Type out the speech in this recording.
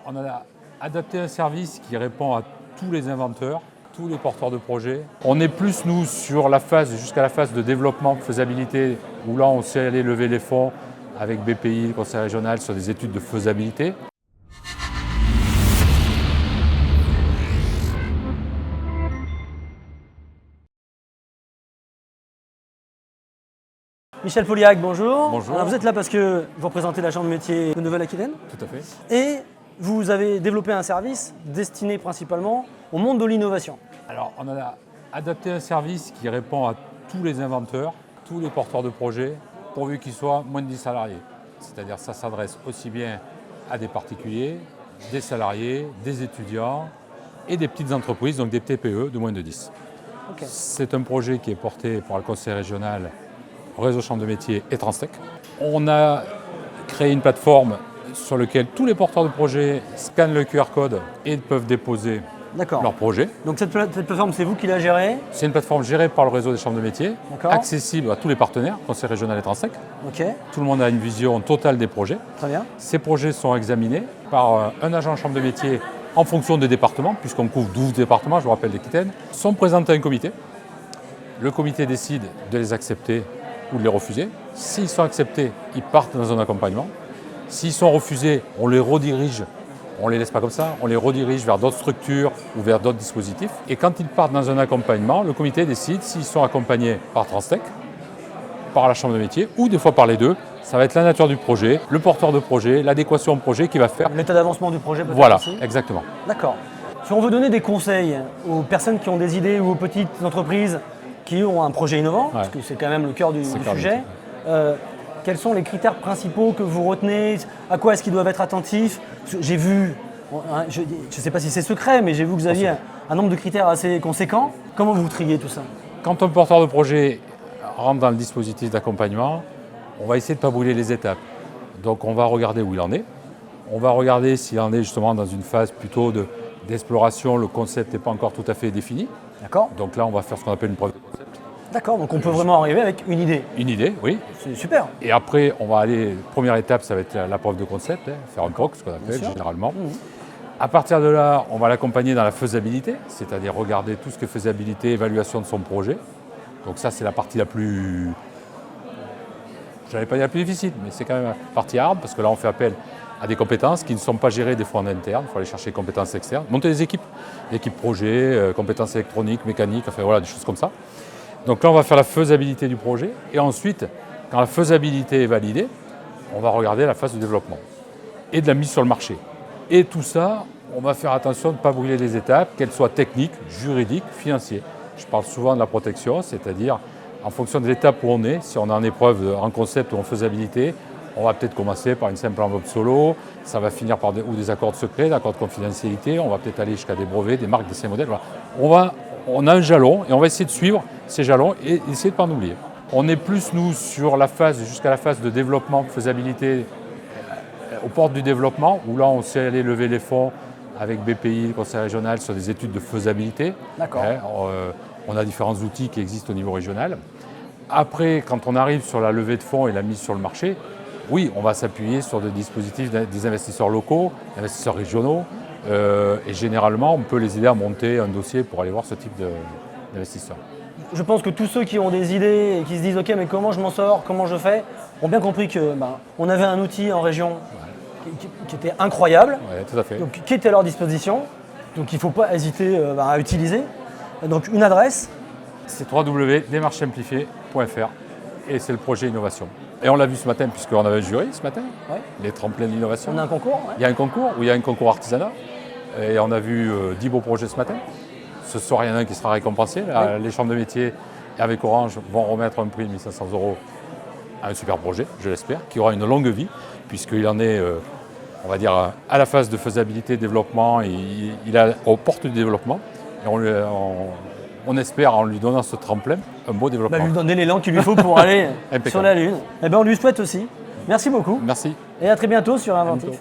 on a adapté un service qui répond à tous les inventeurs, tous les porteurs de projets. On est plus, nous, sur la phase, jusqu'à la phase de développement, faisabilité, où là, on sait aller lever les fonds avec BPI, le Conseil régional, sur des études de faisabilité. Michel Poliac, bonjour. Bonjour. Alors, vous êtes là parce que vous représentez la Chambre de métier de Nouvelle-Aquitaine. Tout à fait. Et vous avez développé un service destiné principalement au monde de l'innovation. Alors, on a adapté un service qui répond à tous les inventeurs, tous les porteurs de projets, pourvu qu'ils soient moins de 10 salariés. C'est-à-dire que ça s'adresse aussi bien à des particuliers, des salariés, des étudiants et des petites entreprises, donc des TPE de moins de 10. Okay. C'est un projet qui est porté par le Conseil régional, Réseau Chambre de métiers et Transtech. On a créé une plateforme sur laquelle tous les porteurs de projets scannent le QR code et peuvent déposer leur projet. Donc cette plateforme, c'est vous qui la gérez? C'est une plateforme gérée par le réseau des chambres de métiers, accessible à tous les partenaires, Conseil régional et Transtech. Tout le monde a une vision totale des projets. Très bien. Ces projets sont examinés par un agent de chambre de métiers en fonction des départements, puisqu'on couvre 12 départements, je vous rappelle d'Aquitaine, sont présentés à un comité. Le comité décide de les accepter ou de les refuser. S'ils sont acceptés, ils partent dans un accompagnement. S'ils sont refusés, on les redirige, on ne les laisse pas comme ça, on les redirige vers d'autres structures ou vers d'autres dispositifs. Et quand ils partent dans un accompagnement, le comité décide s'ils sont accompagnés par Transtech, par la chambre de métier ou des fois par les deux. Ça va être la nature du projet, le porteur de projet, l'adéquation au projet qui va faire. L'état d'avancement du projet peut-être. Voilà, aussi. Exactement. D'accord. Si on veut donner des conseils aux personnes qui ont des idées ou aux petites entreprises qui ont un projet innovant, parce que c'est quand même le cœur du sujet, quels sont les critères principaux que vous retenez? À quoi est-ce qu'ils doivent être attentifs? J'ai vu, je ne sais pas si c'est secret, mais j'ai vu que vous aviez un nombre de critères assez conséquent. Comment vous triez tout ça? Quand un porteur de projet rentre dans le dispositif d'accompagnement, on va essayer de ne pas brûler les étapes. Donc on va regarder où il en est. On va regarder s'il en est justement dans une phase plutôt d'exploration, le concept n'est pas encore tout à fait défini. D'accord. Donc là, on va faire ce qu'on appelle une preuve de concept. D'accord, donc on peut vraiment arriver avec une idée. Une idée, oui. C'est super. Et après, on va aller, première étape, ça va être la preuve de concept, faire un POC, ce qu'on appelle généralement. À partir de là, on va l'accompagner dans la faisabilité, c'est-à-dire regarder tout ce que faisabilité, évaluation de son projet. Donc ça, c'est la partie la plus, je n'allais pas dire la plus difficile, mais c'est quand même la partie hard, parce que là, on fait appel à des compétences qui ne sont pas gérées des fois en interne. Il faut aller chercher des compétences externes, monter des équipes projet, compétences électroniques, mécaniques, enfin voilà, des choses comme ça. Donc là, on va faire la faisabilité du projet. Et ensuite, quand la faisabilité est validée, on va regarder la phase de développement et de la mise sur le marché. Et tout ça, on va faire attention de ne pas brûler les étapes, qu'elles soient techniques, juridiques, financières. Je parle souvent de la protection, c'est-à-dire en fonction de l'étape où on est, si on est en épreuve, en concept ou en faisabilité, on va peut-être commencer par une simple enveloppe solo, ça va finir par des accords de secret, des accords de confidentialité, on va peut-être aller jusqu'à des brevets, des marques, des modèles. Voilà. On a un jalon et on va essayer de suivre ces jalons et essayer de ne pas en oublier. On est plus, nous, sur la phase, jusqu'à la phase de développement, faisabilité, aux portes du développement, où là, on sait aller lever les fonds avec BPI, le Conseil régional, sur des études de faisabilité. D'accord. On a différents outils qui existent au niveau régional. Après, quand on arrive sur la levée de fonds et la mise sur le marché, oui, on va s'appuyer sur des dispositifs des investisseurs locaux, investisseurs régionaux, et généralement, on peut les aider à monter un dossier pour aller voir ce type d'investisseurs. Je pense que tous ceux qui ont des idées et qui se disent « Ok, mais comment je m'en sors, comment je fais ?» ont bien compris qu'on avait un outil en région qui était incroyable, tout à fait. Donc, qui était à leur disposition, donc il ne faut pas hésiter à utiliser. Donc une adresse? C'est www.démarchesimplifiée.fr et c'est le projet innovation. Et on l'a vu ce matin, puisqu'on avait un jury ce matin, les tremplins d'innovation. On a un concours. Il y a un concours, où il y a un concours artisanat. Et on a vu 10 beaux projets ce matin. Ce soir, il y en a un qui sera récompensé. Les chambres de métiers avec Orange vont remettre un prix de 1 500 € à un super projet, je l'espère, qui aura une longue vie, puisqu'il en est, on va dire, à la phase de faisabilité, développement, et il est aux portes du développement. Et on espère, en lui donnant ce tremplin, un beau développement. Lui donner l'élan qu'il lui faut pour aller sur la Lune. Et on lui souhaite aussi. Merci beaucoup. Merci. Et à très bientôt sur Inventif.